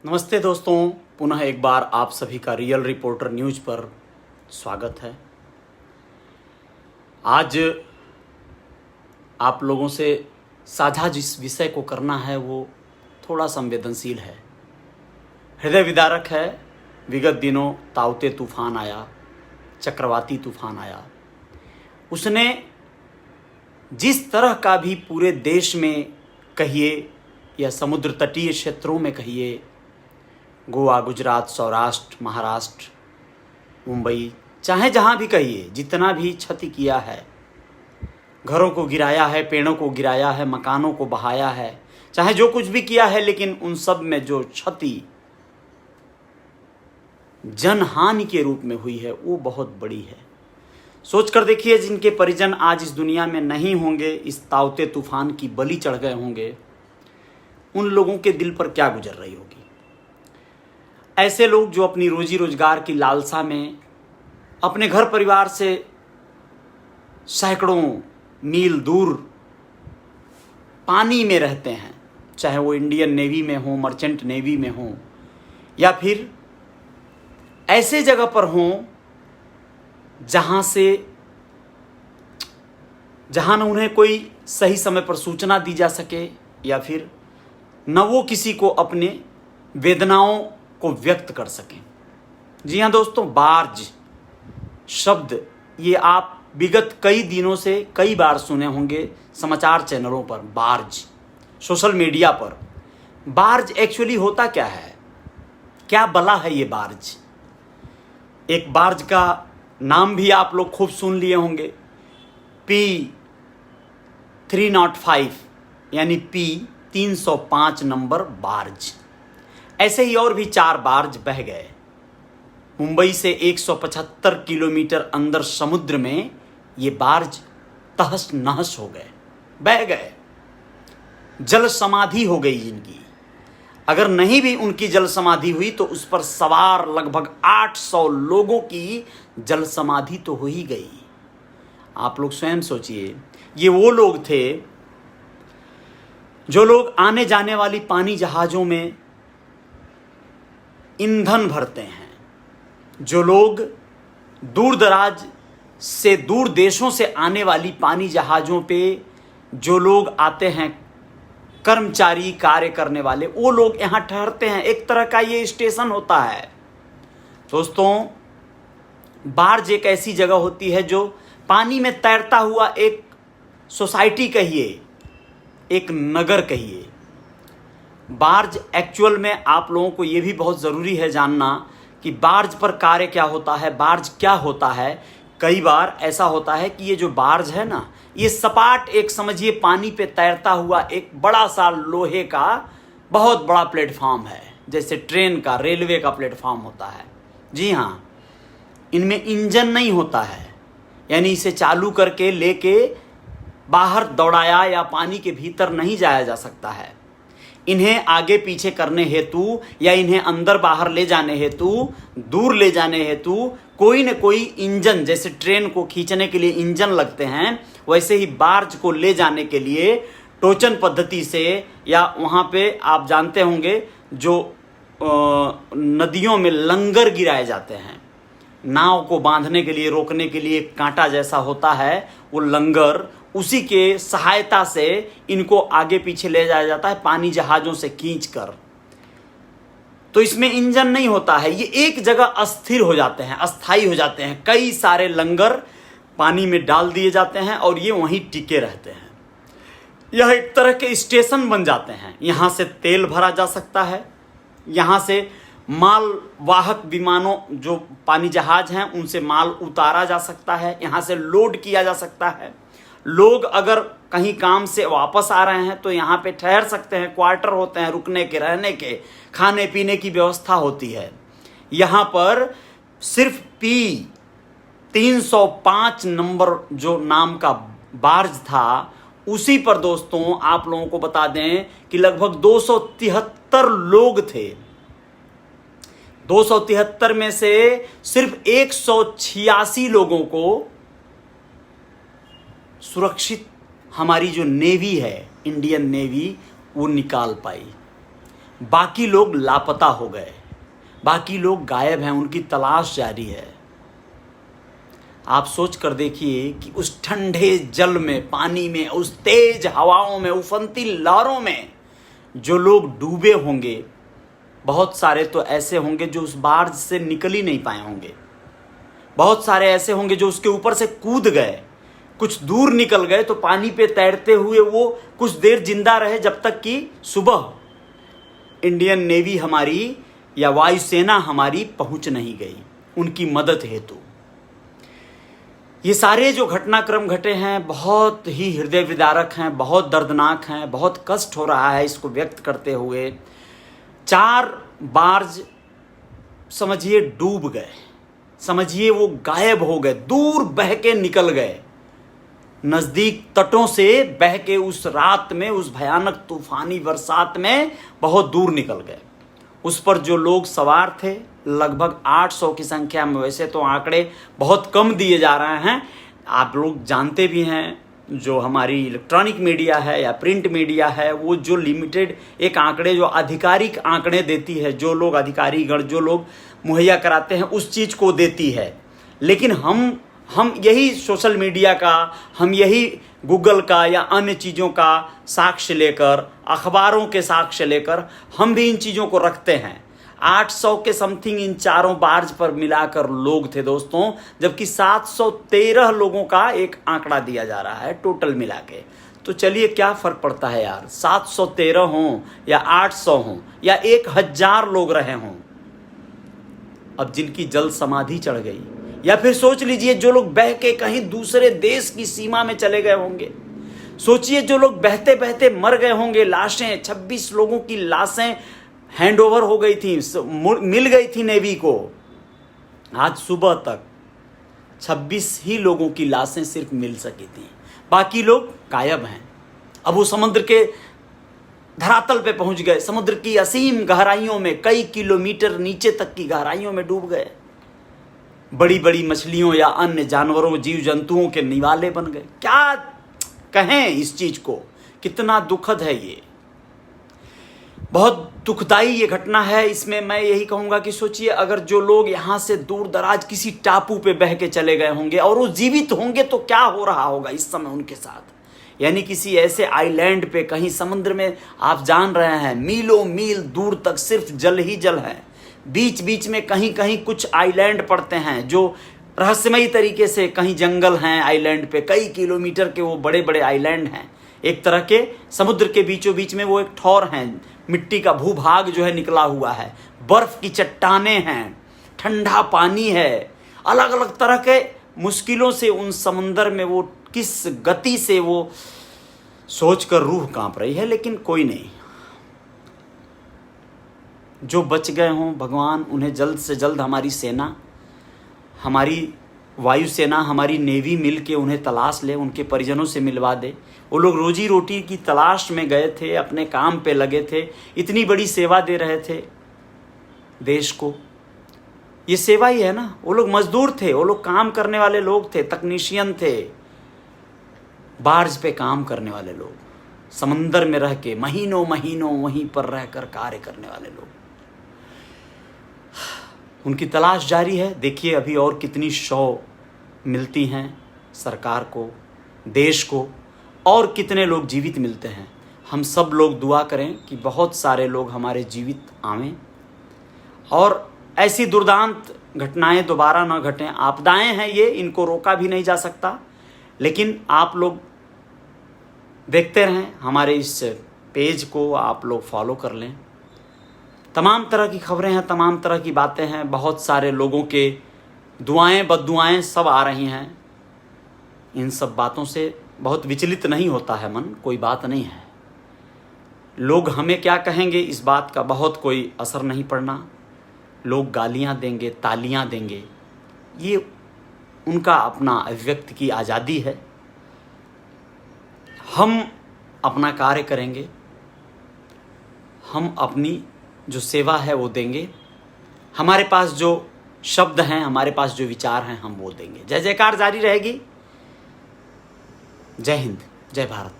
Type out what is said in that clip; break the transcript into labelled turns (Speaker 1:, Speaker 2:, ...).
Speaker 1: नमस्ते दोस्तों, पुनः एक बार आप सभी का रियल रिपोर्टर न्यूज पर स्वागत है। आज आप लोगों से साझा जिस विषय को करना है वो थोड़ा संवेदनशील है, हृदय विदारक है। विगत दिनों ताउते तूफान आया, चक्रवाती तूफान आया। उसने जिस तरह का भी पूरे देश में कहिए या समुद्र तटीय क्षेत्रों में कहिए, गोवा, गुजरात, सौराष्ट्र, महाराष्ट्र, मुंबई, चाहे जहाँ भी कहिए, जितना भी क्षति किया है, घरों को गिराया है, पेड़ों को गिराया है, मकानों को बहाया है, चाहे जो कुछ भी किया है, लेकिन उन सब में जो क्षति जनहानि के रूप में हुई है वो बहुत बड़ी है। सोच कर देखिए, जिनके परिजन आज इस दुनिया में नहीं होंगे, इस ताउते तूफान की बलि चढ़ गए होंगे, उन लोगों के दिल पर क्या गुजर रही होगी। ऐसे लोग जो अपनी रोजी रोजगार की लालसा में अपने घर परिवार से सैकड़ों मील दूर पानी में रहते हैं, चाहे वो इंडियन नेवी में हो, मर्चेंट नेवी में हो, या फिर ऐसे जगह पर हों जहां न उन्हें कोई सही समय पर सूचना दी जा सके, या फिर न वो किसी को अपने वेदनाओं को व्यक्त कर सकें। जी हाँ दोस्तों, बार्ज शब्द ये आप विगत कई दिनों से कई बार सुने होंगे समाचार चैनलों पर। बार्ज, सोशल मीडिया पर। बार्ज एक्चुअली होता क्या है, क्या बला है ये बार्ज। एक बार्ज का नाम भी आप लोग खूब सुन लिए होंगे, P305 यानी P305 नंबर बार्ज। ऐसे ही और भी 4 बार्ज बह गए। मुंबई से 175 किलोमीटर अंदर समुद्र में ये बार्ज तहस नहस हो गए, बह गए, जल समाधि हो गई जिनकी। अगर नहीं भी उनकी जल समाधि हुई तो उस पर सवार लगभग 800 लोगों की जल समाधि तो हो ही गई। आप लोग स्वयं सोचिए, ये वो लोग थे जो लोग आने जाने वाली पानी जहाजों में ईंधन भरते हैं, जो लोग दूर दराज से, दूर देशों से आने वाली पानी जहाज़ों पे जो लोग आते हैं, कर्मचारी, कार्य करने वाले, वो लोग यहाँ ठहरते हैं। एक तरह का ये स्टेशन होता है। दोस्तों, बार्ज एक ऐसी जगह होती है जो पानी में तैरता हुआ एक सोसाइटी कहिए, एक नगर कहिए। बार्ज एक्चुअल में आप लोगों को ये भी बहुत ज़रूरी है जानना कि बार्ज पर कार्य क्या होता है, बार्ज क्या होता है। कई बार ऐसा होता है कि ये जो बार्ज है ना, ये सपाट एक समझिए पानी पे तैरता हुआ एक बड़ा सा लोहे का बहुत बड़ा प्लेटफॉर्म है, जैसे ट्रेन का, रेलवे का प्लेटफॉर्म होता है। जी हाँ, इनमें इंजन नहीं होता है, यानी इसे चालू करके लेके बाहर दौड़ाया या पानी के भीतर नहीं जाया जा सकता है। इन्हें आगे पीछे करने हेतु या इन्हें अंदर बाहर ले जाने हेतु, दूर ले जाने हेतु कोई न कोई इंजन, जैसे ट्रेन को खींचने के लिए इंजन लगते हैं, वैसे ही बार्ज को ले जाने के लिए टोचन पद्धति से, या वहाँ पे आप जानते होंगे जो नदियों में लंगर गिराए जाते हैं, नाव को बांधने के लिए, रोकने के लिए कांटा जैसा होता है वो लंगर, उसी के सहायता से इनको आगे पीछे ले जाया जाता है पानी जहाजों से खींचकर। तो इसमें इंजन नहीं होता है, ये एक जगह अस्थिर हो जाते हैं, अस्थाई हो जाते हैं। कई सारे लंगर पानी में डाल दिए जाते हैं और ये वहीं टिके रहते हैं। यह एक तरह के स्टेशन बन जाते हैं। यहाँ से तेल भरा जा सकता है, यहाँ से माल वाहक विमानों, जो पानी जहाज हैं, उनसे माल उतारा जा सकता है, यहाँ से लोड किया जा सकता है। लोग अगर कहीं काम से वापस आ रहे हैं तो यहाँ पे ठहर सकते हैं, क्वार्टर होते हैं, रुकने के, रहने के, खाने पीने की व्यवस्था होती है। यहाँ पर सिर्फ P305 नंबर जो नाम का बार्ज था, उसी पर दोस्तों आप लोगों को बता दें कि लगभग 273 लोग थे। 273 में से सिर्फ 186 लोगों को सुरक्षित हमारी जो नेवी है, इंडियन नेवी, वो निकाल पाई। बाकी लोग लापता हो गए, बाकी लोग गायब हैं, उनकी तलाश जारी है। आप सोच कर देखिए कि उस ठंडे जल में, पानी में, उस तेज हवाओं में, उफनती लहरों में जो लोग डूबे होंगे, बहुत सारे तो ऐसे होंगे जो उस बार्ज से निकल ही नहीं पाए होंगे, बहुत सारे ऐसे होंगे जो उसके ऊपर से कूद गए, कुछ दूर निकल गए तो पानी पे तैरते हुए वो कुछ देर जिंदा रहे, जब तक कि सुबह इंडियन नेवी हमारी या वायुसेना हमारी पहुंच नहीं गई उनकी मदद हेतु। ये सारे जो घटनाक्रम घटे हैं बहुत ही हृदय विदारक हैं, बहुत दर्दनाक हैं, बहुत कष्ट हो रहा है इसको व्यक्त करते हुए। 4 बार्ज समझिए डूब गए, समझिए वो गायब हो गए, दूर बह के निकल गए, नजदीक तटों से बह के उस रात में, उस भयानक तूफानी बरसात में बहुत दूर निकल गए। उस पर जो लोग सवार थे लगभग 800 की संख्या में, वैसे तो आंकड़े बहुत कम दिए जा रहे हैं, आप लोग जानते भी हैं, जो हमारी इलेक्ट्रॉनिक मीडिया है या प्रिंट मीडिया है वो जो लिमिटेड एक आंकड़े, जो आधिकारिक आंकड़े देती है, जो लोग अधिकारीगण जो लोग मुहैया कराते हैं उस चीज़ को देती है। लेकिन हम यही सोशल मीडिया का, हम यही गूगल का या अन्य चीज़ों का साक्ष्य लेकर, अखबारों के साक्ष्य लेकर हम भी इन चीज़ों को रखते हैं। 800 के समथिंग इन चारों बार्ज पर मिलाकर लोग थे दोस्तों, जबकि 713 लोगों का एक आंकड़ा दिया जा रहा है टोटल मिला के। तो चलिए क्या फ़र्क पड़ता है यार, 713 हों या 800 हों या 1000 लोग रहे हों। अब जिनकी जल समाधि चढ़ गई, या फिर सोच लीजिए जो लोग बह के कहीं दूसरे देश की सीमा में चले गए होंगे, सोचिए जो लोग बहते बहते मर गए होंगे, लाशें 26 लोगों की लाशें हैंडओवर हो गई थी, मिल गई थी नेवी को। आज सुबह तक 26 ही लोगों की लाशें सिर्फ मिल सकी थी, बाकी लोग गायब हैं। अब वो समुद्र के धरातल पे पहुंच गए, समुद्र की असीम गहराइयों में, कई किलोमीटर नीचे तक की गहराइयों में डूब गए, बड़ी बड़ी मछलियों या अन्य जानवरों, जीव जंतुओं के निवाले बन गए। क्या कहें इस चीज को, कितना दुखद है ये, बहुत दुखदाई ये घटना है। इसमें मैं यही कहूंगा कि सोचिए अगर जो लोग यहाँ से दूर दराज किसी टापू पे बह के चले गए होंगे और वो जीवित होंगे तो क्या हो रहा होगा इस समय उनके साथ, यानी किसी ऐसे आइलैंड पे कहीं समुद्र में, आप जान रहे हैं मीलों मील दूर तक सिर्फ जल ही जल है, बीच बीच में कहीं कहीं कुछ आइलैंड पड़ते हैं जो रहस्यमयी तरीके से, कहीं जंगल हैं आइलैंड पे, कई किलोमीटर के वो बड़े बड़े आइलैंड हैं, एक तरह के समुद्र के बीचों बीच में वो एक ठौर हैं, मिट्टी का भूभाग जो है निकला हुआ है, बर्फ की चट्टानें हैं, ठंडा पानी है, अलग अलग तरह के मुश्किलों से उन समंदर में वो किस गति से वो सोचकर रूह कांप रही है। लेकिन कोई नहीं, जो बच गए हों भगवान उन्हें जल्द से जल्द हमारी सेना, हमारी वायुसेना, हमारी नेवी मिल के उन्हें तलाश ले, उनके परिजनों से मिलवा दे। वो लोग रोजी रोटी की तलाश में गए थे, अपने काम पे लगे थे, इतनी बड़ी सेवा दे रहे थे देश को, ये सेवा ही है ना। वो लोग मजदूर थे, वो लोग काम करने वाले लोग थे, तकनीशियन थे, बार्ज पे काम करने वाले लोग, समंदर में रह के महीनों महीनों वहीं पर रहकर कार्य करने वाले लोग, उनकी तलाश जारी है। देखिए अभी और कितनी शव मिलती हैं सरकार को, देश को, और कितने लोग जीवित मिलते हैं। हम सब लोग दुआ करें कि बहुत सारे लोग हमारे जीवित आवें और ऐसी दुर्दांत घटनाएं दोबारा न घटें। आपदाएं हैं ये, इनको रोका भी नहीं जा सकता, लेकिन आप लोग देखते रहें, हमारे इस पेज को आप लोग फॉलो कर लें। तमाम तरह की खबरें हैं, तमाम तरह की बातें हैं, बहुत सारे लोगों के दुआएं बद्दुआएं सब आ रही हैं। इन सब बातों से बहुत विचलित नहीं होता है मन, कोई बात नहीं है। लोग हमें क्या कहेंगे इस बात का बहुत कोई असर नहीं पड़ना। लोग गालियां देंगे, तालियां देंगे, ये उनका अपना अभिव्यक्ति की आज़ादी है। हम अपना कार्य करेंगे, हम अपनी जो सेवा है वो देंगे, हमारे पास जो शब्द हैं, हमारे पास जो विचार हैं, हम वो देंगे। जय जयकार जारी रहेगी। जय हिंद, जय भारत।